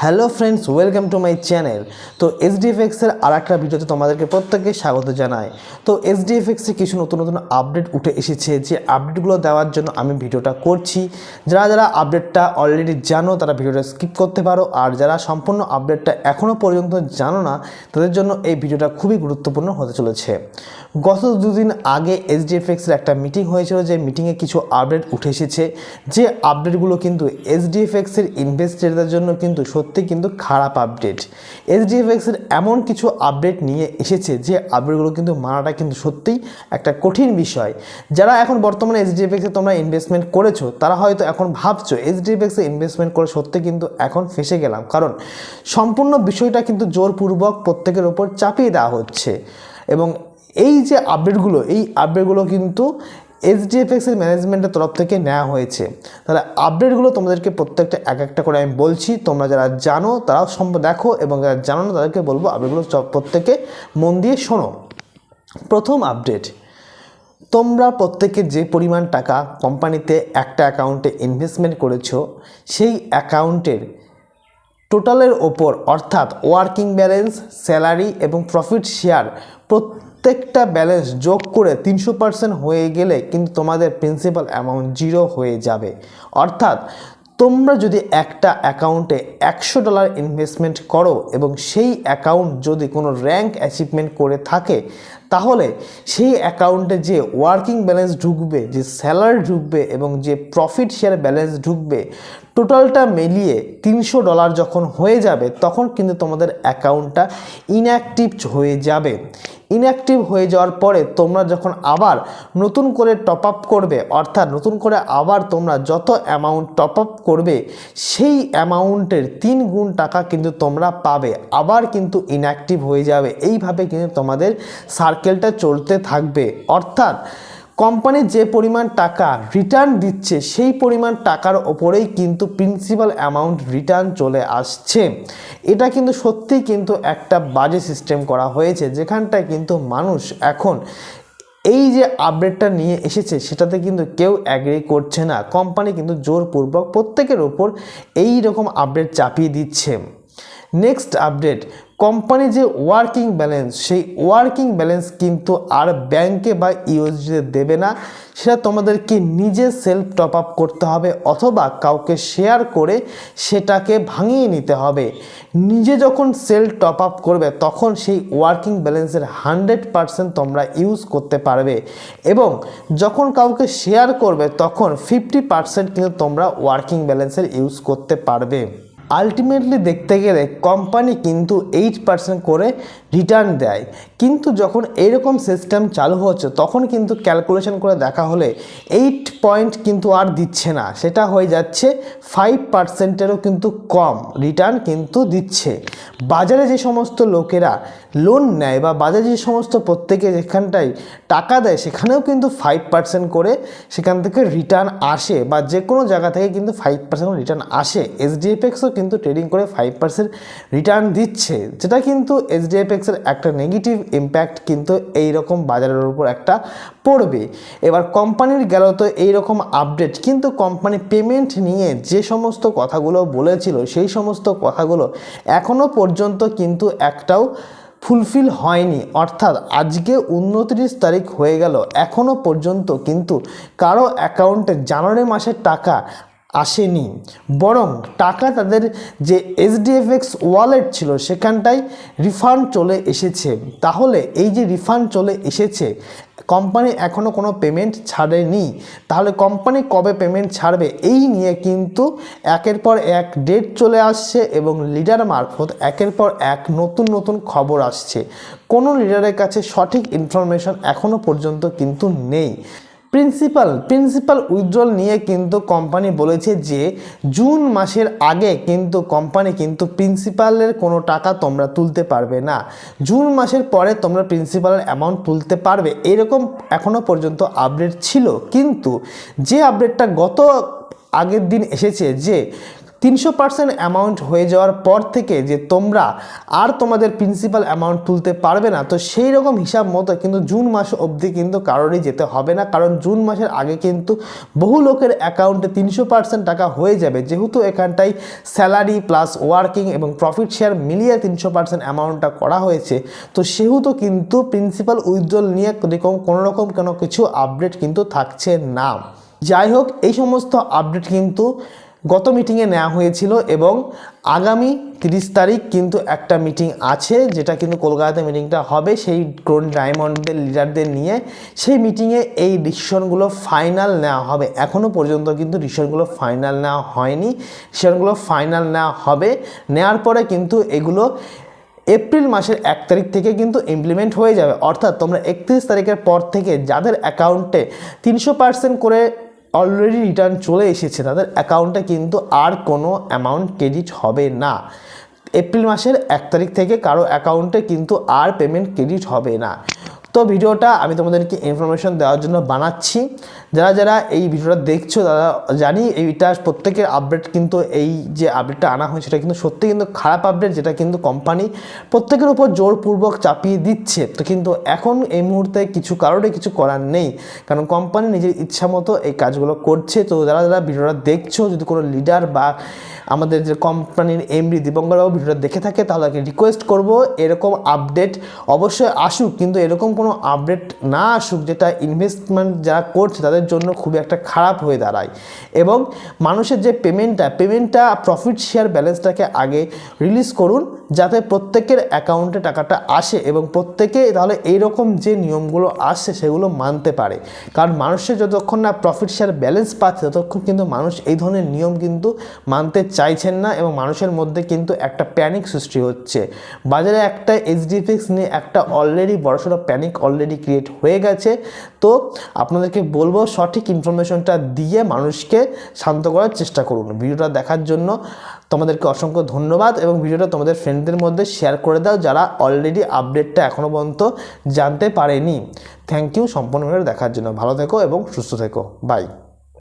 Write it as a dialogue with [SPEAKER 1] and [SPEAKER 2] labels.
[SPEAKER 1] Hello friends, welcome to my channel. তো এসডিএফএক্সের আর একটা ভিডিওতে তোমাদেরকে প্রত্যেককে স্বাগত জানাই। তো এসডিএফএক্সে কিছু নতুন নতুন আপডেট উঠে এসেছে, যে আপডেটগুলো দেওয়ার জন্য আমি ভিডিওটা করছি। যারা আপডেটটা অলরেডি জানো তারা ভিডিওটা স্কিপ করতে পারো, আর যারা সম্পূর্ণ আপডেটটা এখনও পর্যন্ত জানো না তাদের জন্য এই ভিডিওটা খুবই গুরুত্বপূর্ণ হতে চলেছে। গত দুদিন আগে এসডিএফএক্সের একটা মিটিং হয়েছিল, যে মিটিংয়ে কিছু আপডেট উঠে এসেছে, যে আপডেটগুলো কিন্তু এসডিএফএক্সের ইনভেস্টরদের জন্য কিন্তু সত্যি কিন্তু খারাপ আপডেট। এসডিএফএক্সের এমন কিছু আপডেট নিয়ে এসেছে যে আপডেটগুলো কিন্তু মানাটা কিন্তু সত্যিই একটা কঠিন বিষয়। যারা এখন বর্তমানে এসডিএফএক্সে তোমরা ইনভেস্টমেন্ট করেছো তারা হয়তো এখন ভাবছো এসডিএফএক্সে ইনভেস্টমেন্ট করে সত্যি কিন্তু এখন ফেসে গেলাম, কারণ সম্পূর্ণ বিষয়টা কিন্তু জোরপূর্বক প্রত্যেকের ওপর চাপিয়ে দেওয়া হচ্ছে। এবং এই যে আপডেটগুলো কিন্তু এসডিএফএক্সের ম্যানেজমেন্টের তরফ থেকে নেওয়া হয়েছে। তাহলে আপডেটগুলো তোমাদেরকে প্রত্যেকটা এক একটা করে আমি বলছি, তোমরা যারা জানো তারাও দেখো, এবং যারা জানো না তাদেরকে বলবো আপডেটগুলো প্রত্যেকে মন দিয়ে শোনো। প্রথম আপডেট, তোমরা প্রত্যেকে যে পরিমাণ টাকা কোম্পানিতে একটা অ্যাকাউন্টে ইনভেস্টমেন্ট করেছো, সেই অ্যাকাউন্টের টোটালের ওপর অর্থাৎ ওয়ার্কিং ব্যালেন্স, স্যালারি এবং প্রফিট শেয়ার প্রত্যেকটা ব্যালেন্স যোগ করে 300% হয়ে গেলে কিন্তু তোমাদের প্রিন্সিপাল অ্যামাউন্ট জিরো হয়ে যাবে। অর্থাৎ তোমরা যদি একটা অ্যাকাউন্টে $100 ইনভেস্টমেন্ট করো এবং সেই অ্যাকাউন্ট যদি কোনো র্যাঙ্ক অ্যাচিভমেন্ট করে থাকে, তাহলে সেই অ্যাকাউন্টে যে ওয়ার্কিং ব্যালেন্স ঢুকবে, যে স্যালারি ঢুকবে এবং যে প্রফিট শেয়ার ব্যালেন্স ঢুকবে, টোটালটা মিলিয়ে $300 যখন হয়ে যাবে তখন কিন্তু তোমাদের অ্যাকাউন্টটা ইনঅ্যাক্টিভ হয়ে যাবে। ইনঅ্যাক্টিভ হয়ে যাওয়ার পরে তোমরা যখন আবার নতুন করে টপ আপ করবে, অর্থাৎ নতুন করে আবার তোমরা যত অ্যামাউন্ট টপ আপ করবে সেই অ্যামাউন্টের 3 গুণ টাকা কিন্তু তোমরা পাবে, আবার কিন্তু ইনঅ্যাক্টিভ হয়ে যাবে। এইভাবে কিন্তু তোমাদের সার্কেলটা চলতে থাকবে। অর্থাৎ কোম্পানি যে পরিমাণ টাকা রিটার্ন দিচ্ছে সেই পরিমাণ টাকার ওপরেই কিন্তু প্রিন্সিপাল অ্যামাউন্ট রিটার্ন চলে আসছে। এটা কিন্তু সত্যিই কিন্তু একটা বাজে সিস্টেম করা হয়েছে, যেখানটায় কিন্তু মানুষ এখন এই যে আপডেটটা নিয়ে এসেছে সেটাতে কিন্তু কেউ অ্যাগ্রি করছে না। কোম্পানি কিন্তু জোরপূর্বক প্রত্যেকের ওপর এই রকম আপডেট চাপিয়ে দিচ্ছে। নেক্সট আপডেট, কোম্পানি যে ওয়ার্কিং ব্যালেন্স, সেই ওয়ার্কিং ব্যালেন্স কিন্তু আর ব্যাংকে বা ইউএসডিতে দেবে না, সেটা তোমাদেরকে নিজে সেলফ টপ আপ করতে হবে, অথবা কাউকে শেয়ার করে সেটাকে ভাঙিয়ে নিতে হবে। নিজে যখন সেলফ টপ আপ করবে তখন সেই ওয়ার্কিং ব্যালেন্সের 100% তোমরা ইউজ করতে পারবে, এবং যখন কাউকে শেয়ার করবে তখন 50% কিন্তু তোমরা ওয়ার্কিং ব্যালেন্সের ইউজ করতে পারবে। আলটিমেটলি দেখতে গেলে কোম্পানি কিন্তু 8% করে রিটার্ন দেয়, কিন্তু যখন এইরকম সিস্টেম চালু হচ্ছে তখন কিন্তু ক্যালকুলেশন করে দেখা হলে 8 পয়েন্ট কিন্তু আর দিচ্ছে না, সেটা হয়ে যাচ্ছে 5%-এরও কিন্তু কম রিটার্ন কিন্তু দিচ্ছে। বাজারে যে সমস্ত লোকেরা লোন নেয় বা বাজারে যে সমস্ত প্রত্যেকে যেখানটায় টাকা দেয় সেখানেও কিন্তু 5% করে সেখান থেকে রিটার্ন আসে, বা যে কোনো জায়গা থেকে কিন্তু 5% রিটার্ন আসে। এসডিএফএক্সও কিন্তু ট্রেডিং করে 5% রিটার্ন দিচ্ছে, যেটা কিন্তু এসডিএফএক্সের একটা নেগেটিভ ইম্প্যাক্ট কিন্তু এইরকম বাজারের উপর একটা পড়বে। এবার কোম্পানির গেল তো এইরকম আপডেট, কিন্তু কোম্পানি পেমেন্ট নিয়ে যে সমস্ত কথাগুলো বলেছিল সেই সমস্ত কথাগুলো এখনও পর্যন্ত কিন্তু একটাও ফুলফিল হয়নি। অর্থাৎ আজকে 29 তারিখ হয়ে গেল, এখনও পর্যন্ত কিন্তু কারো অ্যাকাউন্টে জানুয়ারি মাসের টাকা আসেনি, বরং টাকা তাদের যে এসডিএফএক্স ওয়ালেট ছিল সেখানটায় রিফান্ড চলে এসেছে। তাহলে এই যে রিফান্ড চলে এসেছে, কোম্পানি এখনও কোনো পেমেন্ট ছাড়েনি, তাহলে কোম্পানি কবে পেমেন্ট ছাড়বে এই নিয়ে কিন্তু একের পর এক ডেট চলে আসছে, এবং লিডার মারফত একের পর এক নতুন নতুন খবর আসছে। কোনো লিডারের কাছে সঠিক ইনফরমেশন এখনও পর্যন্ত কিন্তু নেই। প্রিন্সিপাল উইথড্রল নিয়ে কিন্তু কোম্পানি বলেছে যে জুন মাসের আগে কিন্তু কোম্পানি কিন্তু প্রিন্সিপালের কোনো টাকা তোমরা তুলতে পারবে না, জুন মাসের পরে তোমরা প্রিন্সিপালের অ্যামাউন্ট তুলতে পারবে, এরকম এখনও পর্যন্ত আপডেট ছিল। কিন্তু যে আপডেটটা গত আগের দিন এসেছে যে 300% অ্যামাউন্ট হয়ে যাওয়ার পর থেকে যে তোমরা আর তোমাদের প্রিন্সিপাল অ্যামাউন্ট তুলতে পারবে না, তো সেই রকম হিসাব মতো কিন্তু জুন মাস অবধি কিন্তু কারোরই যেতে হবে না, কারণ জুন মাসের আগে কিন্তু বহু লোকের অ্যাকাউন্টে 300% টাকা হয়ে যাবে। যেহেতু এখানটায় স্যালারি প্লাস ওয়ার্কিং এবং প্রফিট শেয়ার মিলিয়ে 300% অ্যামাউন্টটা করা হয়েছে, তো সেহেতু কিন্তু প্রিন্সিপাল উইথড্রল নিয়ে কোনো রকম কোনো কিছু আপডেট কিন্তু থাকছে না। যাই হোক, এই সমস্ত আপডেট কিন্তু গত মিটিংয়ে নেওয়া হয়েছিল এবং আগামী 30 তারিখ কিন্তু একটা মিটিং আছে, যেটা কিন্তু কলকাতাতে মিটিংটা হবে সেই ক্রোন ডায়মন্ডের লিডারদের নিয়ে। সেই মিটিংয়ে এই ডিসিশনগুলো ফাইনাল নেওয়া হবে। এখনও পর্যন্ত কিন্তু ডিসিশনগুলো ফাইনাল নেওয়া হয়নি, ডিসিশনগুলো ফাইনাল নেওয়া হবে। নেওয়ার পরে কিন্তু এগুলো এপ্রিল মাসের 1 তারিখ থেকে কিন্তু ইমপ্লিমেন্ট হয়ে যাবে। অর্থাৎ তোমরা 31 তারিখের পর থেকে যাদের অ্যাকাউন্টে 300% করে অলরেডি রিটার্ন চলে এসেছে, তাদের অ্যাকাউন্টে কিন্তু আর কোনো অ্যামাউন্ট ক্রেডিট হবে না। এপ্রিল মাসের 1 তারিখ থেকে কারো অ্যাকাউন্টে কিন্তু আর পেমেন্ট ক্রেডিট হবে না। তো ভিডিওটা আমি তোমাদেরকে ইনফরমেশন দেওয়ার জন্য বানাচ্ছি। যারা যারা এই ভিডিওটা দেখছো তারা জানি এইটা প্রত্যেকের আপডেট, কিন্তু এই যে আপডেটটা আনা হয়েছে সেটা কিন্তু সত্যি কিন্তু খারাপ আপডেট, যেটা কিন্তু কোম্পানি প্রত্যেকের উপর জোরপূর্বক চাপিয়ে দিচ্ছে। তো কিন্তু এখন এই মুহূর্তে কারোরই কিছু করার নেই, কারণ কোম্পানি নিজের ইচ্ছা মতো এই কাজগুলো করছে। তো যারা যারা ভিডিওটা দেখছো, যদি কোনো লিডার বা আমাদের যে কোম্পানির এমডি দীপঙ্করবাবু ভিডিওটা দেখে থাকে, তাহলে রিকোয়েস্ট করব এরকম আপডেট অবশ্যই আসুক, কিন্তু এরকম কোনো আপডেট না আসুক যেটা ইনভেস্টমেন্ট যারা করছে তাদের জন্য খুবই একটা খারাপ হয়ে দাঁড়ায়। এবং মানুষের যে পেমেন্টটা প্রফিট শেয়ার ব্যালেন্সটাকে আগে রিলিজ করুন, যাতে প্রত্যেকের অ্যাকাউন্টে টাকাটা আসে এবং প্রত্যেকে তাহলে এইরকম যে নিয়মগুলো আসছে সেগুলো মানতে পারে। কারণ মানুষের যতক্ষণ না প্রফিট শেয়ার ব্যালেন্স পাচ্ছে ততক্ষণ কিন্তু মানুষ এই ধরনের নিয়ম কিন্তু মানতে চাইছেন না, এবং মানুষের মধ্যে কিন্তু একটা প্যানিক সৃষ্টি হচ্ছে। বাজারে একটা HDFX নিয়ে একটা অলরেডি বড়সড় প্যানিক অলরেডি ক্রিয়েট হয়ে গেছে। তো আপনাদেরকে বলবো সঠিক ইনফরমেশনটা দিয়ে মানুষকে শান্ত করার চেষ্টা করুন। ভিডিওটা দেখার জন্য তোমাদেরকে অসংখ্য ধন্যবাদ, এবং ভিডিওটা তোমাদের ফ্রেন্ডদের মধ্যে শেয়ার করে দাও যারা অলরেডি আপডেটটা এখনও পর্যন্ত জানতে পারেনি। থ্যাংক ইউ সম্পূর্ণ ভিডিও দেখার জন্য। ভালো থেকো এবং সুস্থ থেকো। বাই।